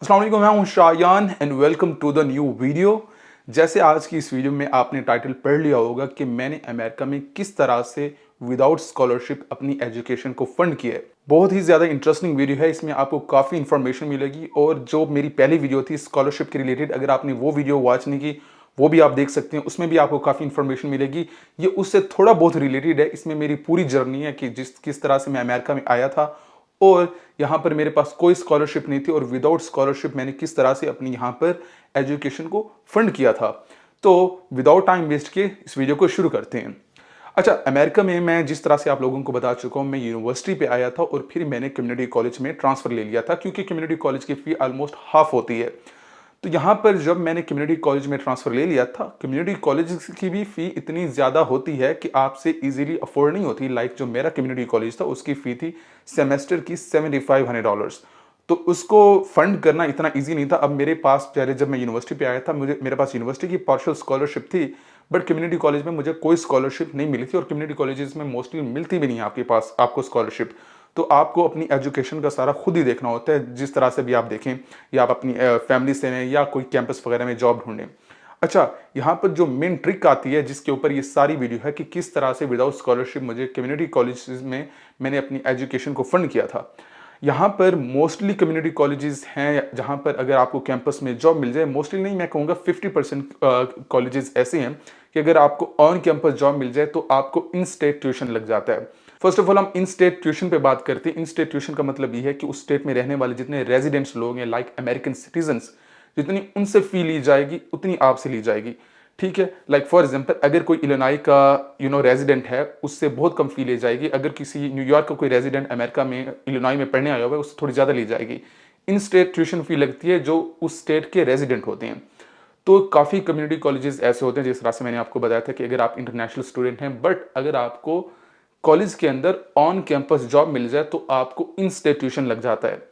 अस्सलाम वालेकुम, मैं हूं Shayan and welcome to the new video. जैसे आज की इस वीडियो में आपने टाइटल पढ़ लिया होगा कि मैंने अमेरिका में किस तरह से विदाउट स्कॉलरशिप अपनी एजुकेशन को फंड किया है। बहुत ही ज़्यादा इंटरेस्टिंग वीडियो है, इसमें आपको काफ़ी इन्फॉर्मेशन मिलेगी। और जो मेरी पहली वीडियो थी स्कॉलरशिप के रिलेटेड, अगर आपने वो वीडियो वॉच नहीं की वो भी आप देख सकते हैं, उसमें भी आपको काफ़ी इन्फॉर्मेशन मिलेगी। ये उससे थोड़ा बहुत रिलेटेड है, इसमें मेरी पूरी जर्नी है कि किस तरह से मैं अमेरिका में आया था और यहाँ पर मेरे पास कोई स्कॉलरशिप नहीं थी और विदाउट स्कॉलरशिप मैंने किस तरह से अपनी यहाँ पर एजुकेशन को फंड किया था। तो विदाउट टाइम वेस्ट किए इस वीडियो को शुरू करते हैं। अच्छा, अमेरिका में मैं जिस तरह से आप लोगों को बता चुका हूँ, मैं यूनिवर्सिटी पे आया था और फिर मैंने कम्युनिटी कॉलेज में ट्रांसफ़र ले लिया था क्योंकि कम्युनिटी कॉलेज की फ़ी ऑलमोस्ट हाफ होती है। तो यहाँ पर जब मैंने कम्युनिटी कॉलेज में ट्रांसफ़र ले लिया था, कम्युनिटी कॉलेज की भी फ़ी इतनी ज़्यादा होती है कि आपसे ईज़िली अफ़ोर्ड नहीं होती। लाइक जो मेरा कम्युनिटी कॉलेज था उसकी फ़ी थी सेमेस्टर की $7500। तो उसको फंड करना इतना ईज़ी नहीं था। अब मेरे पास पहले जब मैं यूनिवर्सिटी पे आया था, मेरे पास यूनिवर्सिटी की पार्शियल स्कॉलरशिप थी, बट कम्युनिटी कॉलेज में मुझे कोई स्कॉलरशिप नहीं मिली थी और कम्युनिटी कॉलेजेस में मोस्टली मिलती भी नहीं है आपके पास आपको स्कॉलरशिप। तो आपको अपनी एजुकेशन का सारा खुद ही देखना होता है, जिस तरह से भी आप देखें, या आप अपनी फैमिली से हैं या कोई कैंपस वगैरह में जॉब ढूंढें। अच्छा, यहाँ पर जो मेन ट्रिक आती है जिसके ऊपर ये सारी वीडियो है कि किस तरह से विदाउट स्कॉलरशिप मुझे कम्युनिटी कॉलेजेस में मैंने अपनी एजुकेशन को फंड किया था। यहाँ पर मोस्टली कम्युनिटी कॉलेजेस हैं जहाँ पर अगर आपको कैंपस में जॉब मिल जाए, मोस्टली नहीं मैं कहूँगा 50% कॉलेजेस ऐसे हैं कि अगर आपको ऑन कैंपस जॉब मिल जाए तो आपको इन स्टेट ट्यूशन लग जाता है। फर्स्ट ऑफ ऑल हम इन स्टेट ट्यूशन पे बात करते हैं। इन स्टेट ट्यूशन का मतलब ये है कि उस स्टेट में रहने वाले जितने रेजिडेंट्स लोग हैं, लाइक अमेरिकन सिटीजन्स, जितनी उनसे फी ली जाएगी उतनी आपसे ली जाएगी। ठीक है, लाइक फॉर एग्जांपल अगर कोई इलिनॉय का रेजिडेंट है, उससे बहुत कम फी ली जाएगी। अगर किसी न्यूयॉर्क का कोई रेजिडेंट अमेरिका में इलिनॉय में पढ़ने आया हुआ है, उससे थोड़ी ज़्यादा ली जाएगी। इन स्टेट ट्यूशन फी लगती है जो उस स्टेट के रेजिडेंट होते हैं। तो काफ़ी कम्युनिटी कॉलेजेस ऐसे होते हैं, जिस तरह से मैंने आपको बताया था कि अगर आप इंटरनेशनल स्टूडेंट हैं, बट अगर आपको कॉलेज के अंदर ऑन कैंपस जॉब मिल जाए तो आपको इंस्टीट्यूशन लग जाता है।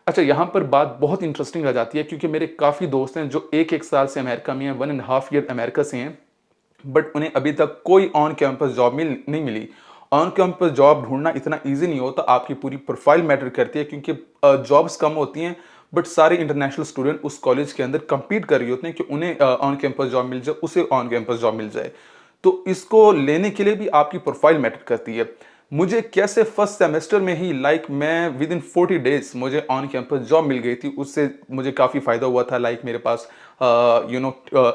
अच्छा, यहाँ पर बात बहुत इंटरेस्टिंग आ जाती है क्योंकि मेरे काफ़ी दोस्त हैं जो 1-1 साल से अमेरिका में हैं, 1 एंड हाफ ईयर अमेरिका से हैं, बट उन्हें अभी तक कोई ऑन कैंपस जॉब नहीं मिली। ऑन कैंपस जॉब ढूँढना इतना ईज़ी नहीं होता, आपकी पूरी प्रोफ़ाइल मैटर करती है क्योंकि जॉब्स कम होती हैं, बट सारे इंटरनेशनल स्टूडेंट उस कॉलेज के अंदर कम्पीट कर रहे होते हैं कि उन्हें ऑन कैंपस जॉब मिल जाए, उसे ऑन कैंपस जॉब मिल जाए। तो इसको लेने के लिए भी आपकी प्रोफ़ाइल मैटर करती है। मुझे कैसे फर्स्ट सेमेस्टर में ही लाइक मैं विद इन 40 डेज़ मुझे ऑन कैंपस जॉब मिल गई थी, उससे मुझे काफ़ी फ़ायदा हुआ था। लाइक मेरे पास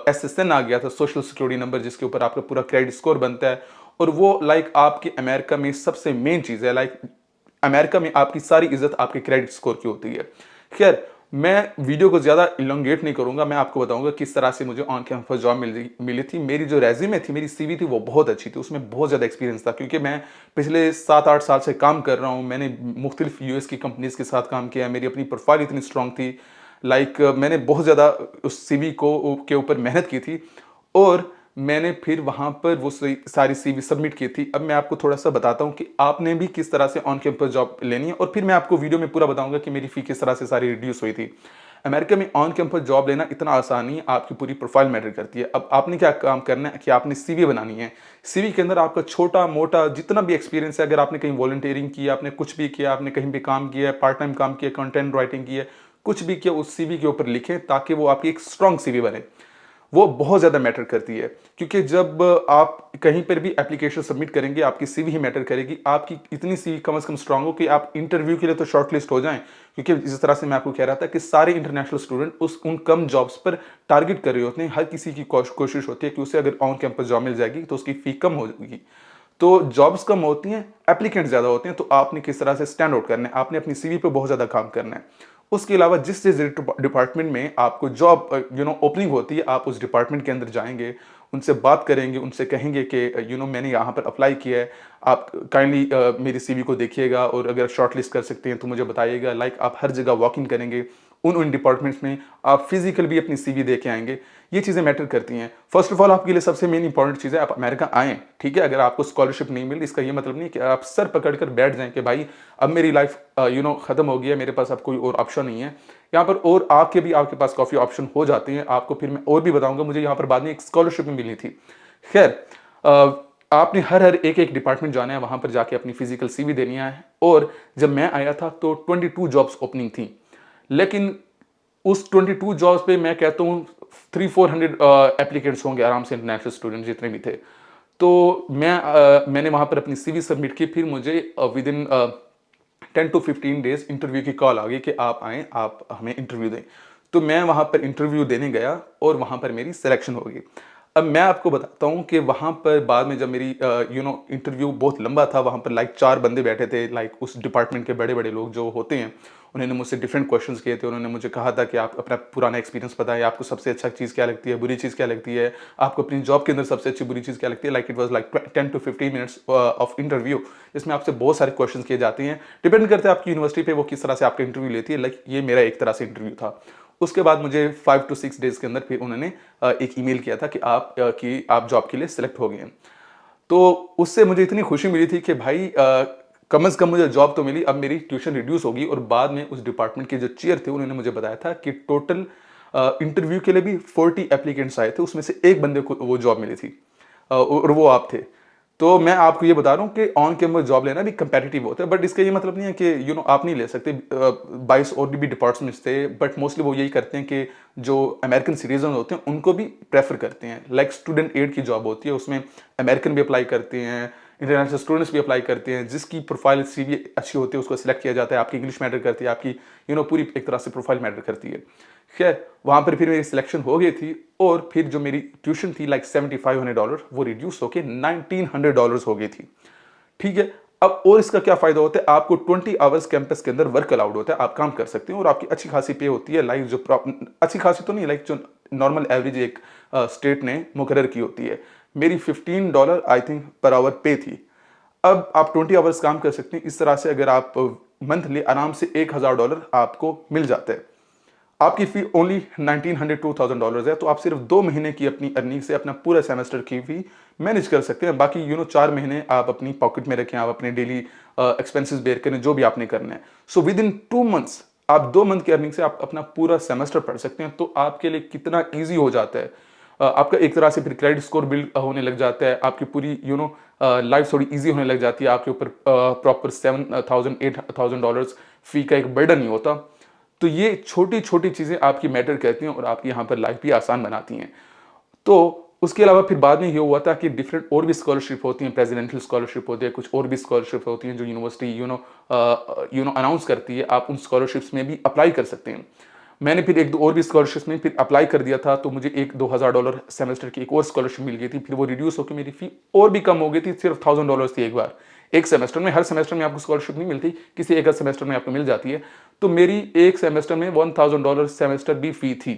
एसएसएन आ गया था, सोशल सिक्योरिटी नंबर, जिसके ऊपर आपका पूरा क्रेडिट स्कोर बनता है। और वो लाइक आपके अमेरिका में सबसे मेन चीज़ है। लाइक अमेरिका में आपकी सारी इज्जत आपके क्रेडिट स्कोर की होती है। खैर, मैं वीडियो को ज़्यादा इलोंगेट नहीं करूँगा, मैं आपको बताऊँगा किस तरह से मुझे ऑन कैंपस जॉब मिली थी। मेरी जो रेज़्यूमे थी, मेरी सीवी थी, वो बहुत अच्छी थी, उसमें बहुत ज़्यादा एक्सपीरियंस था क्योंकि मैं पिछले 7-8 साल से काम कर रहा हूँ। मैंने मुख्तलिफ यूएस की कंपनीज़ के साथ काम किया है, मेरी अपनी प्रोफ़ाइल इतनी स्ट्रॉन्ग थी। लाइक मैंने बहुत ज़्यादा उस सीवी को के ऊपर मेहनत की थी और मैंने फिर वहाँ पर वो सारी सीवी सबमिट की थी। अब मैं आपको थोड़ा-सा बताता हूँ कि आपने भी किस तरह से ऑन कैंपस जॉब लेनी है और फिर मैं आपको वीडियो में पूरा बताऊँगा कि मेरी फ़ी किस तरह से सारी रिड्यूस हुई थी। अमेरिका में ऑन कैंपस जॉब लेना इतना आसान नहीं है, आपकी पूरी प्रोफ़ाइल मैटर करती है। अब आपने क्या काम करना है कि आपने सीवी बनानी है। सीवी के अंदर आपका छोटा-मोटा जितना भी एक्सपीरियंस है, अगर आपने कहीं वॉलंटियरिंग किया, आपने कुछ भी किया, आपने कहीं पे काम किया है, पार्ट टाइम काम किया, कंटेंट राइटिंग की है, कुछ भी किया, उस सीवी के ऊपर लिखें ताकि वो आपकी एक स्ट्रॉन्ग सीवी बने। वो बहुत ज़्यादा मैटर करती है क्योंकि जब आप कहीं पर भी एप्लीकेशन सबमिट करेंगे, आपकी सीवी ही मैटर करेगी। आपकी इतनी सीवी कम से कम स्ट्रांग हो कि आप इंटरव्यू के लिए तो शॉर्टलिस्ट हो जाएं, क्योंकि जिस तरह से मैं आपको कह रहा था कि सारे इंटरनेशनल स्टूडेंट उस उन कम जॉब्स पर टारगेट कर रहे होते हैं। हर किसी की कोशिश होती है कि उसे अगर ऑन कैंपस जॉब मिल जाएगी तो उसकी फी कम होगी। तो जॉब्स कम होती हैं, एप्लीकेंट ज़्यादा होते हैं, तो आपने किस तरह से स्टैंड आउट करना है, आपने अपनी सीवी पे बहुत ज़्यादा काम करना है। उसके अलावा जिस जिस डिपार्टमेंट में आपको जॉब ओपनिंग होती है, आप उस डिपार्टमेंट के अंदर जाएँगे, उनसे बात करेंगे, उनसे कहेंगे कि मैंने यहाँ पर अप्लाई किया है, आप काइंडली मेरी सीवी को देखिएगा और अगर शॉर्टलिस्ट कर सकते हैं तो मुझे बताइएगा। लाइक आप हर जगह वॉक इन करेंगे, उन डिपार्टमेंट्स में आप फिजिकल भी अपनी सीवी दे के आएँगे। ये चीज़ें मैटर करती हैं। फर्स्ट ऑफ ऑल आपके लिए सबसे मेन इंपॉर्टेंट चीज़ है आप अमेरिका आएँ, ठीक है? अगर आपको स्कॉलरशिप नहीं मिल रही, इसका ये मतलब नहीं है कि आप सर पकड़ कर बैठ जाएँ कि भाई अब मेरी लाइफ खत्म हो गई है, मेरे पास अब कोई और ऑप्शन नहीं है। यहाँ पर और आके भी आपके पास काफ़ी ऑप्शन हो जाते हैं। आपको फिर मैं और भी बताऊँगा, मुझे यहाँ पर बाद में एक स्कॉलरशिप भी मिली थी। खैर, आपने हर एक-एक डिपार्टमेंट जाना है, वहाँ पर जाके अपनी फिजिकल सीवी देनी है। और जब मैं आया था तो 22 जॉब्स ओपनिंग थी। लेकिन उस 22 जॉब्स पे मैं कहता हूँ 300-400 एप्लीकेंट्स होंगे आराम से, इंटरनेशनल स्टूडेंट जितने भी थे। तो मैंने वहाँ पर अपनी सीवी सबमिट की, फिर मुझे विदिन 10 टू 15 डेज़ इंटरव्यू की कॉल आ गई कि आप आएँ, आप हमें इंटरव्यू दें। तो मैं वहाँ पर इंटरव्यू देने गया और वहाँ पर मेरी सिलेक्शन हो गई। अब मैं आपको बताता हूँ कि वहाँ पर बाद में जब मेरी इंटरव्यू बहुत लंबा था, वहाँ पर लाइक 4 बंदे बैठे थे, लाइक उस डिपार्टमेंट के बड़े-बड़े लोग जो होते हैं, उन्होंने मुझसे डिफरेंट क्वेश्चन्स किए थे। उन्होंने मुझे कहा था कि आप अपना पुराना एक्सपीरियंस बताएँ, आपको सबसे अच्छा चीज़ क्या लगती है, बुरी चीज़ क्या लगती है, आपको अपनी जॉब के अंदर सबसे अच्छी बुरी चीज़ क्या लगती है। Like it was like 10 to 15 minutes of interview, जिसमें आपसे बहुत सारे क्वेश्चंस किए जाते हैं। डिपेंड करता है आपकी यूनिवर्सिटी पे वो किस तरह से आपका इंटरव्यू लेती है। लाइक ये मेरा एक तरह से इंटरव्यू था। उसके बाद मुझे 5 टू 6 डेज़ के अंदर फिर उन्होंने एक ईमेल किया था कि आप जॉब के लिए सिलेक्ट हो गए हैं। तो उससे मुझे इतनी खुशी मिली थी कि भाई कम से कम मुझे जॉब तो मिली। अब मेरी ट्यूशन रिड्यूस होगी और बाद में उस डिपार्टमेंट के जो चीयर थे उन्होंने मुझे बताया था कि टोटल इंटरव्यू के लिए भी 40 एप्लीकेंट्स आए थे, उसमें से एक बंदे को वो जॉब मिली थी और वो आप थे। तो मैं आपको ये बता रहा हूँ कि ऑन कैंपस जॉब लेना भी कंपेटिटिव होता है, बट इसका ये मतलब नहीं है कि आप नहीं ले सकते। 22 और भी डिपार्टमेंट्स थे, बट मोस्टली वो यही करते हैं कि जो अमेरिकन सिटीजन होते हैं उनको भी प्रेफर करते हैं। लाइक स्टूडेंट एड की जॉब होती है, उसमें अमेरिकन भी अप्लाई करते हैं, इंटरनेशनल स्टूडेंट्स भी अप्लाई करते हैं। जिसकी प्रोफाइल सीवी अच्छी होती है उसको सिलेक्ट किया जाता है। आपकी इंग्लिश मैटर करती है, आपकी पूरी एक तरह से प्रोफाइल मैटर करती है। खैर, वहाँ पर फिर मेरी सिलेक्शन हो गई थी और फिर जो मेरी ट्यूशन थी लाइक $7500 वो रिड्यूस होके $1900 हो गई थी। ठीक है। अब और इसका क्या फायदा होता है, आपको 20 आवर्स कैंपस के अंदर वर्क अलाउड होता है, आप काम कर सकते हैं और आपकी अच्छी खासी पे होती है। लाइक जो अच्छी खासी तो नहीं, लाइक जो नॉर्मल एवरेज एक स्टेट ने मुकर्रर की होती है। मेरी $15 आई थिंक पर आवर पे थी। अब आप 20 आवर्स काम कर सकते हैं। इस तरह से अगर आप मंथली आराम से $1000 आपको मिल जाता है। आपकी फी ओनली $1900 है, तो आप सिर्फ 2 महीने की अपनी अर्निंग से अपना पूरा सेमेस्टर की फी मैनेज कर सकते हैं। बाकी 4 महीने आप अपनी पॉकेट में रखें, आप अपने डेली एक्सपेंसेस बेयर करें, जो भी आपने करना है। सो विद इन 2 मंथ्स आप 2 मंथ की अर्निंग से आप अपना पूरा सेमेस्टर पढ़ सकते हैं। तो आपके लिए कितना ईज़ी हो जाता है। आपका एक तरह से फिर क्रेडिट स्कोर बिल्ड होने लग जाता है। आपकी पूरी लाइफ थोड़ी ईज़ी होने लग जाती है। आपके ऊपर प्रॉपर $7000 $8000 फी का एक बर्डन नहीं होता। तो ये छोटी-छोटी चीज़ें आपकी मैटर करती हैं और आपकी यहाँ पर लाइफ भी आसान बनाती हैं। तो उसके अलावा फिर बाद में ये हुआ था कि डिफरेंट और भी स्कॉलरशिप होती हैं, प्रेसिडेंशियल स्कॉलरशिप होती है, कुछ और भी स्कॉलरशिप होती हैं जो यूनिवर्सिटी अनाउंस करती है। आप उन स्कॉलरशिप्स में भी अप्लाई कर सकते हैं। मैंने फिर 1-2 और भी स्कॉलरशिप्स में फिर अप्लाई कर दिया था, तो मुझे $1000 सेमेस्टर की एक और स्कॉलरशिप मिल गई थी। फिर वो रिड्यूस होके मेरी फी और भी कम हो गई थी, सिर्फ $1000 थी एक बार। एक सेमेस्टर में, हर सेमेस्टर में आपको स्कॉलरशिप नहीं मिलती, किसी एक आध सेमेस्टर में आपको मिल जाती है। तो मेरी एक सेमेस्टर में $1000 सेमेस्टर भी फी थी।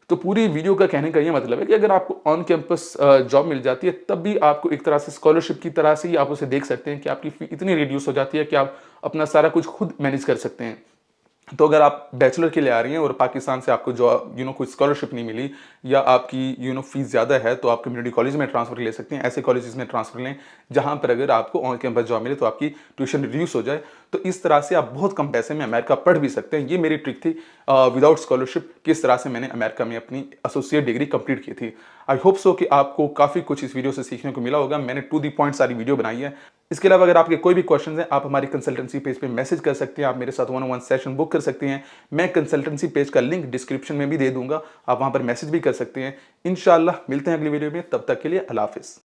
तो पूरी वीडियो का कहने का ये मतलब है कि अगर आपको ऑन कैंपस जॉब मिल जाती है, तब भी आपको एक तरह से स्कॉलरशिप की तरह से ही आप उसे देख सकते हैं कि आपकी फी इतनी रिड्यूस हो जाती है कि आप अपना सारा कुछ खुद मैनेज कर सकते हैं। तो अगर आप बैचलर के लिए आ रही हैं और पाकिस्तान से आपको जॉब कोई स्कॉलरशिप नहीं मिली, या आपकी फीस ज़्यादा है, तो आप कम्युनिटी कॉलेज में ट्रांसफ़र ले सकते हैं। ऐसे कॉलेजेस में ट्रांसफ़र लें जहाँ पर अगर आपको ऑन कैंपस जॉब मिले तो आपकी ट्यूशन रिड्यूस हो जाए। तो इस तरह से आप बहुत कम पैसे में अमेरिका पढ़ भी सकते हैं। ये मेरी ट्रिक थी विदाउट स्कॉलरशिप, किस तरह से मैंने अमेरिका में अपनी एसोसिएट डिग्री कंप्लीट की थी। आई होप सो कि आपको काफ़ी कुछ इस वीडियो से सीखने को मिला होगा। मैंने टू द पॉइंट सारी वीडियो बनाई है। इसके अलावा अगर आपके कोई भी क्वेश्चन हैं, आप हमारी कंसल्टेंसी पेज पे मैसेज कर सकते हैं। आप मेरे साथ 1-on-1 सेशन बुक कर सकते हैं। मैं कंसल्टेंसी पेज का लिंक डिस्क्रिप्शन में भी दे दूंगा, आप वहां पर मैसेज भी कर सकते हैं। इंशाल्लाह मिलते हैं अगली वीडियो में, तब तक के लिए अल्लाह हाफिज़।